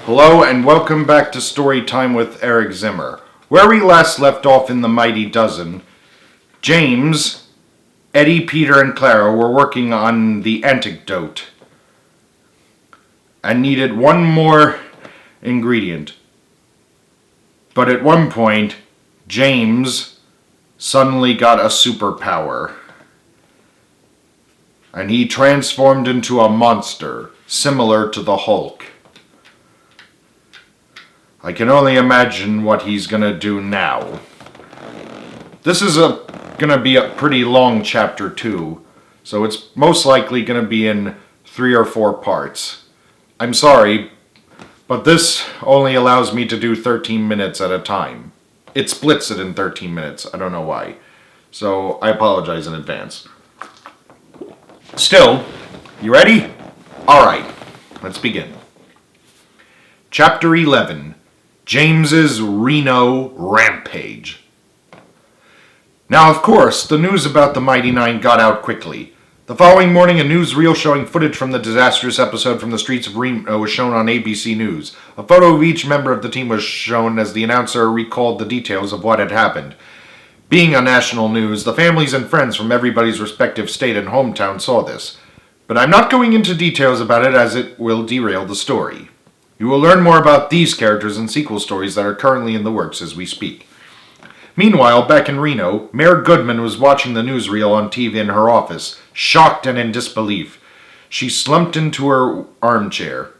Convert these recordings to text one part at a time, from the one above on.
Hello and welcome back to StoryTime with Eric Zimmer. Where we last left off in the Mighty Dozen, James, Eddie, Peter, and Clara were working on the antidote and needed one more ingredient. But at one point, James suddenly got a superpower. And he transformed into a monster, similar to the Hulk. I can only imagine what he's gonna do now. This is gonna be a pretty long chapter too, so it's most likely gonna be in 3 or 4 parts. I'm sorry, but this only allows me to do 13 minutes at a time. It splits it in 13 minutes, I don't know why. So I apologize in advance. Still, you ready? Alright, let's begin. Chapter 11. James's Reno Rampage. Now, of course, the news about the Mighty Nine got out quickly. The following morning, a newsreel showing footage from the disastrous episode from the streets of Reno was shown on ABC News. A photo of each member of the team was shown as the announcer recalled the details of what had happened. Being on national news, the families and friends from everybody's respective state and hometown saw this. But I'm not going into details about it as it will derail the story. You will learn more about these characters in sequel stories that are currently in the works as we speak. Meanwhile, back in Reno, Mayor Goodman was watching the newsreel on TV in her office, shocked and in disbelief. She slumped into her armchair.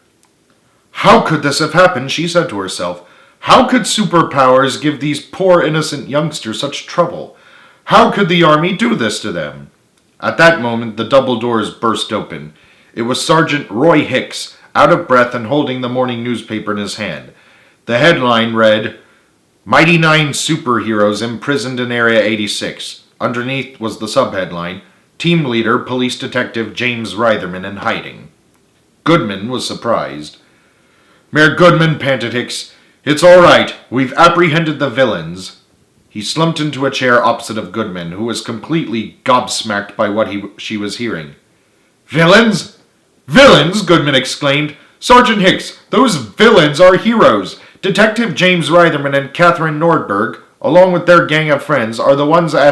How could this have happened, she said to herself. How could superpowers give these poor innocent youngsters such trouble? How could the army do this to them? At that moment, the double doors burst open. It was Sergeant Roy Hicks, out of breath and holding the morning newspaper in his hand. The headline read, Mighty Nine Superheroes Imprisoned in Area 86. Underneath was the subheadline, Team Leader Police Detective James Reitherman in Hiding. Goodman was surprised. Mayor Goodman, panted Hicks, it's all right. We've apprehended the villains. He slumped into a chair opposite of Goodman, who was completely gobsmacked by what she was hearing. Villains? Villains? Goodman exclaimed. Sergeant Hicks, those villains are heroes. Detective James Reitherman and Catherine Nordberg, along with their gang of friends, are the ones I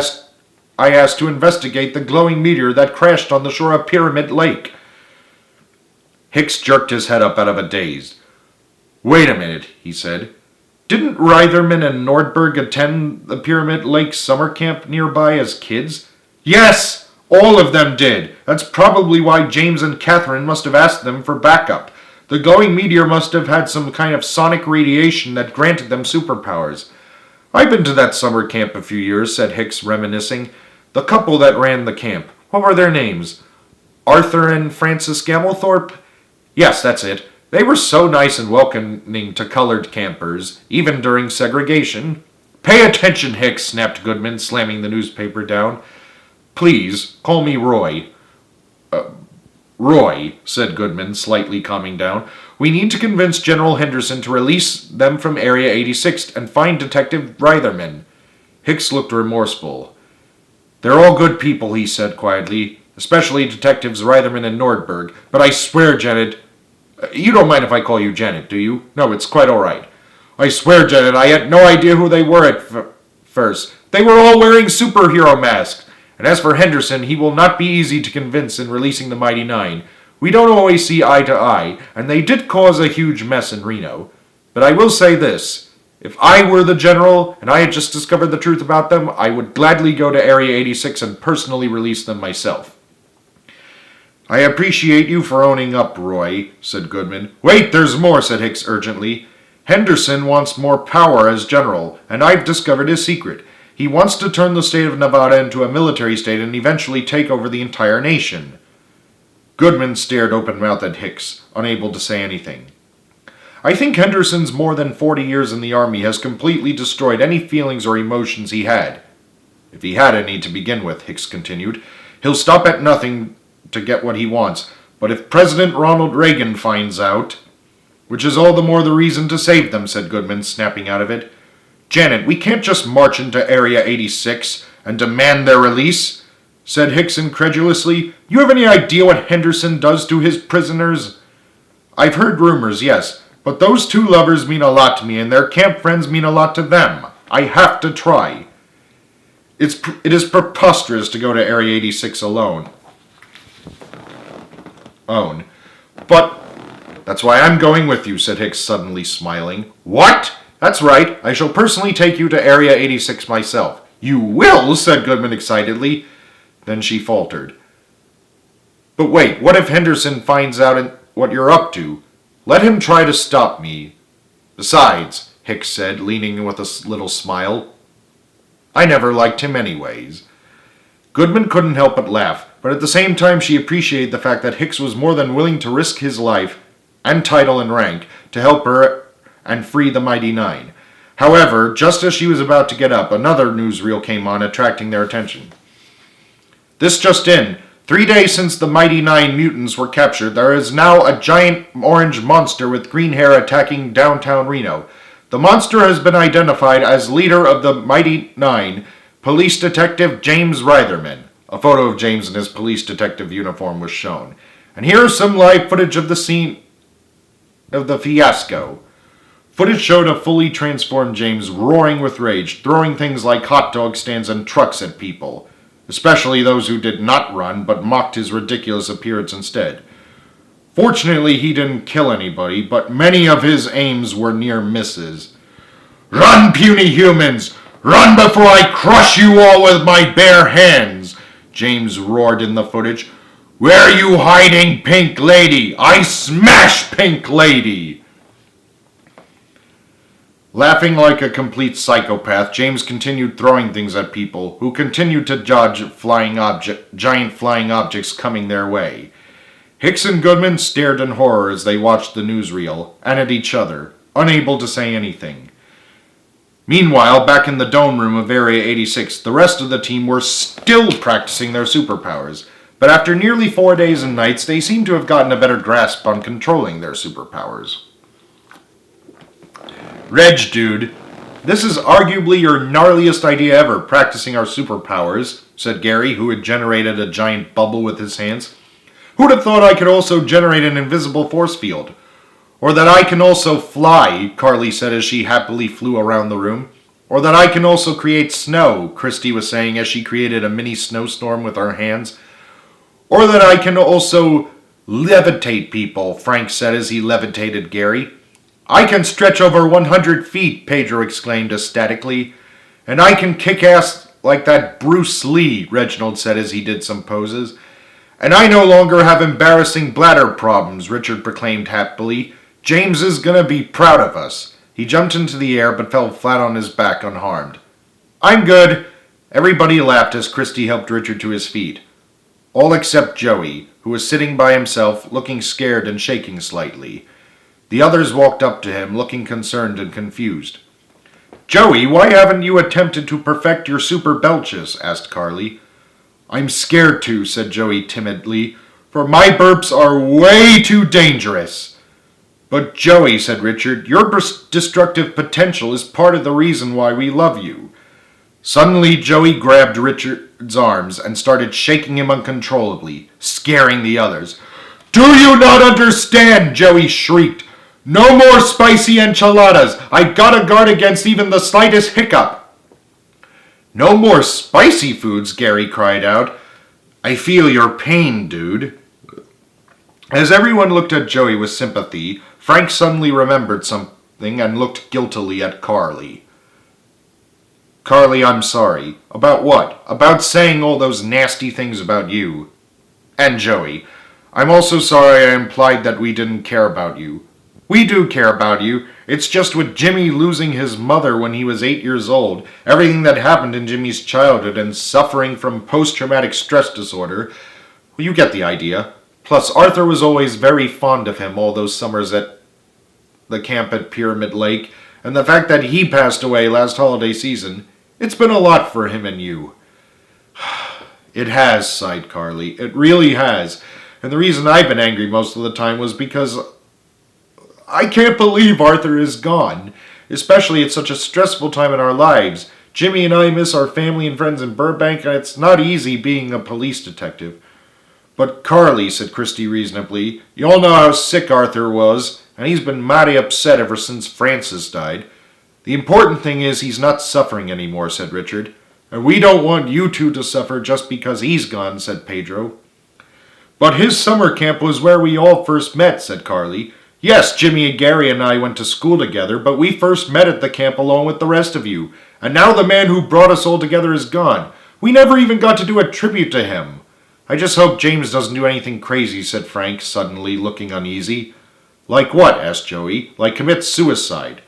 asked to investigate the glowing meteor that crashed on the shore of Pyramid Lake. Hicks jerked his head up out of a daze. Wait a minute, he said. Didn't Reitherman and Nordberg attend the Pyramid Lake summer camp nearby as kids? Yes, all of them did. That's probably why James and Catherine must have asked them for backup. The glowing meteor must have had some kind of sonic radiation that granted them superpowers. I've been to that summer camp a few years, said Hicks, reminiscing. The couple that ran the camp. What were their names? Arthur and Frances Gammelthorpe? Yes, that's it. They were so nice and welcoming to colored campers, even during segregation. Pay attention, Hicks, snapped Goodman, slamming the newspaper down. Please, call me Roy. Roy, said Goodman, slightly calming down. We need to convince General Henderson to release them from Area 86 and find Detective Reitherman. Hicks looked remorseful. They're all good people, he said quietly, especially Detectives Reitherman and Nordberg. But I swear, Janet... You don't mind if I call you Janet, do you? No, it's quite all right. I swear, Janet, I had no idea who they were at first. They were all wearing superhero masks. And as for Henderson, he will not be easy to convince in releasing the Mighty Nine. We don't always see eye to eye, and they did cause a huge mess in Reno. But I will say this. If I were the general, and I had just discovered the truth about them, I would gladly go to Area 86 and personally release them myself. I appreciate you for owning up, Roy, said Goodman. Wait, there's more, said Hicks urgently. Henderson wants more power as general, and I've discovered his secret. He wants to turn the state of Nevada into a military state and eventually take over the entire nation. Goodman stared open-mouthed at Hicks, unable to say anything. I think Henderson's more than 40 years in the army has completely destroyed any feelings or emotions he had. If he had any to begin with, Hicks continued. He'll stop at nothing to get what he wants, but if President Ronald Reagan finds out... Which is all the more the reason to save them, said Goodman, snapping out of it. Janet, we can't just march into Area 86 and demand their release, said Hicks incredulously. You have any idea what Henderson does to his prisoners? I've heard rumors, yes. But those two lovers mean a lot to me, and their camp friends mean a lot to them. I have to try. It is preposterous to go to Area 86 alone. But that's why I'm going with you, said Hicks, suddenly smiling. What? That's right. I shall personally take you to Area 86 myself. You will, said Goodman excitedly. Then she faltered. But wait, what if Henderson finds out what you're up to? Let him try to stop me. Besides, Hicks said, leaning with a little smile, I never liked him anyways. Goodman couldn't help but laugh, but at the same time she appreciated the fact that Hicks was more than willing to risk his life, and title and rank, to help her and free the Mighty Nine. However, just as she was about to get up, another newsreel came on, attracting their attention. This just in. 3 days since the Mighty Nine mutants were captured, there is now a giant orange monster with green hair attacking downtown Reno. The monster has been identified as leader of the Mighty Nine, Police Detective James Reitherman. A photo of James in his police detective uniform was shown. And here's some live footage of the scene of the fiasco. Footage showed a fully transformed James roaring with rage, throwing things like hot dog stands and trucks at people, especially those who did not run but mocked his ridiculous appearance instead. Fortunately, he didn't kill anybody, but many of his aims were near misses. Run, puny humans! Run before I crush you all with my bare hands! James roared in the footage. Where are you hiding, Pink Lady? I smash Pink Lady! Laughing like a complete psychopath, James continued throwing things at people, who continued to dodge giant flying objects coming their way. Hicks and Goodman stared in horror as they watched the newsreel, and at each other, unable to say anything. Meanwhile, back in the dome room of Area 86, the rest of the team were still practicing their superpowers, but after nearly 4 days and nights, they seemed to have gotten a better grasp on controlling their superpowers. Reg, dude, this is arguably your gnarliest idea ever, practicing our superpowers, said Gary, who had generated a giant bubble with his hands. Who'd have thought I could also generate an invisible force field? Or that I can also fly, Carly said as she happily flew around the room. Or that I can also create snow, Christy was saying as she created a mini snowstorm with her hands. Or that I can also levitate people, Frank said as he levitated Gary. I can stretch over 100 feet, Pedro exclaimed ecstatically. And I can kick ass like that Bruce Lee, Reginald said as he did some poses. And I no longer have embarrassing bladder problems, Richard proclaimed happily. James is gonna be proud of us. He jumped into the air but fell flat on his back unharmed. I'm good. Everybody laughed as Christy helped Richard to his feet. All except Joey, who was sitting by himself, looking scared and shaking slightly. The others walked up to him, looking concerned and confused. Joey, why haven't you attempted to perfect your super belches? Asked Carly. I'm scared to, said Joey timidly, for my burps are way too dangerous. But Joey, said Richard, your destructive potential is part of the reason why we love you. Suddenly, Joey grabbed Richard's arms and started shaking him uncontrollably, scaring the others. Do you not understand? Joey shrieked. No more spicy enchiladas. I gotta guard against even the slightest hiccup. No more spicy foods, Gary cried out. I feel your pain, dude. As everyone looked at Joey with sympathy, Frank suddenly remembered something and looked guiltily at Carly. Carly, I'm sorry. About what? About saying all those nasty things about you. And Joey. I'm also sorry I implied that we didn't care about you. We do care about you. It's just with Jimmy losing his mother when he was 8 years old, everything that happened in Jimmy's childhood and suffering from post-traumatic stress disorder. Well, you get the idea. Plus, Arthur was always very fond of him all those summers at the camp at Pyramid Lake, and the fact that he passed away last holiday season, it's been a lot for him and you. It has, sighed Carly. It really has. And the reason I've been angry most of the time was because I can't believe Arthur is gone, especially at such a stressful time in our lives. Jimmy and I miss our family and friends in Burbank, and it's not easy being a police detective. But Carly, said Christy reasonably, you all know how sick Arthur was, and he's been mighty upset ever since Francis died. The important thing is he's not suffering anymore, said Richard. And we don't want you two to suffer just because he's gone, said Pedro. But his summer camp was where we all first met, said Carly. Yes, Jimmy and Gary and I went to school together, but we first met at the camp along with the rest of you. And now the man who brought us all together is gone. We never even got to do a tribute to him. I just hope James doesn't do anything crazy, said Frank, suddenly looking uneasy. Like what? Asked Joey. Like commit suicide.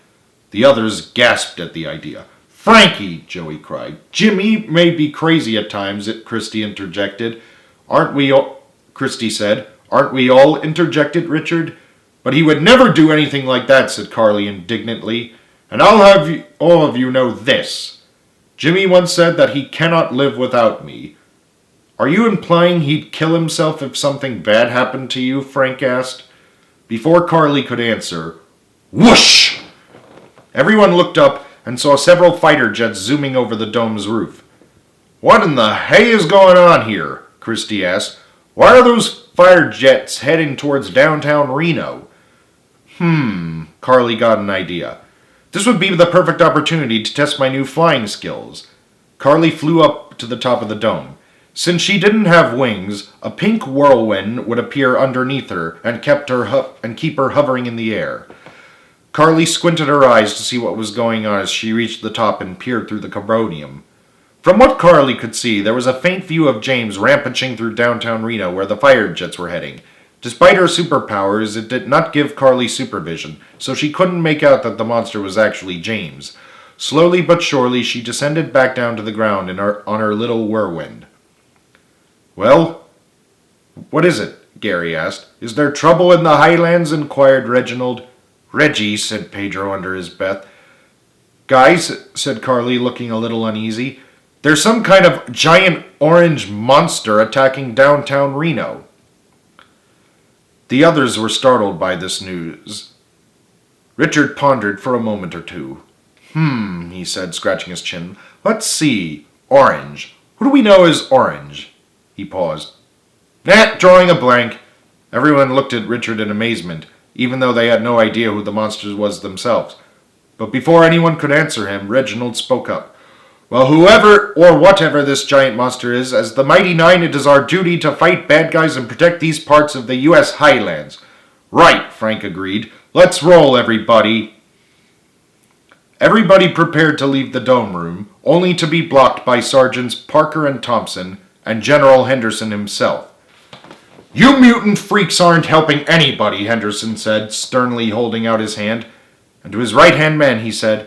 The others gasped at the idea. Frankie, Joey cried. Jimmy may be crazy at times, Christy interjected. Aren't we all, Christy said. Aren't we all, interjected Richard. But he would never do anything like that, said Carly indignantly. And I'll have all of you know this. Jimmy once said that he cannot live without me. Are you implying he'd kill himself if something bad happened to you? Frank asked. Before Carly could answer, whoosh! Everyone looked up and saw several fighter jets zooming over the dome's roof. What in the hay is going on here? Christy asked. Why are those fighter jets heading towards downtown Reno? Carly got an idea. This would be the perfect opportunity to test my new flying skills. Carly flew up to the top of the dome. Since she didn't have wings, a pink whirlwind would appear underneath her and keep her hovering in the air. Carly squinted her eyes to see what was going on as she reached the top and peered through the carbonium. From what Carly could see, there was a faint view of James rampaging through downtown Reno where the fighter jets were heading. Despite her superpowers, it did not give Carly supervision, so she couldn't make out that the monster was actually James. Slowly but surely, she descended back down to the ground on her little whirlwind. Well, what is it? Gary asked. Is there trouble in the Highlands? Inquired Reginald. Reggie, said Pedro under his breath. Guys, said Carly, looking a little uneasy, there's some kind of giant orange monster attacking downtown Reno. The others were startled by this news. Richard pondered for a moment or two. He said, scratching his chin. Let's see. Orange. Who do we know is Orange? He paused. Drawing a blank. Everyone looked at Richard in amazement, even though they had no idea who the monster was themselves. But before anyone could answer him, Reginald spoke up. Well, whoever or whatever this giant monster is, as the Mighty Nine, it is our duty to fight bad guys and protect these parts of the U.S. Highlands. Right, Frank agreed. Let's roll, everybody. Everybody prepared to leave the dome room, only to be blocked by Sergeants Parker and Thompson and General Henderson himself. You mutant freaks aren't helping anybody, Henderson said, sternly holding out his hand. And to his right-hand man he said,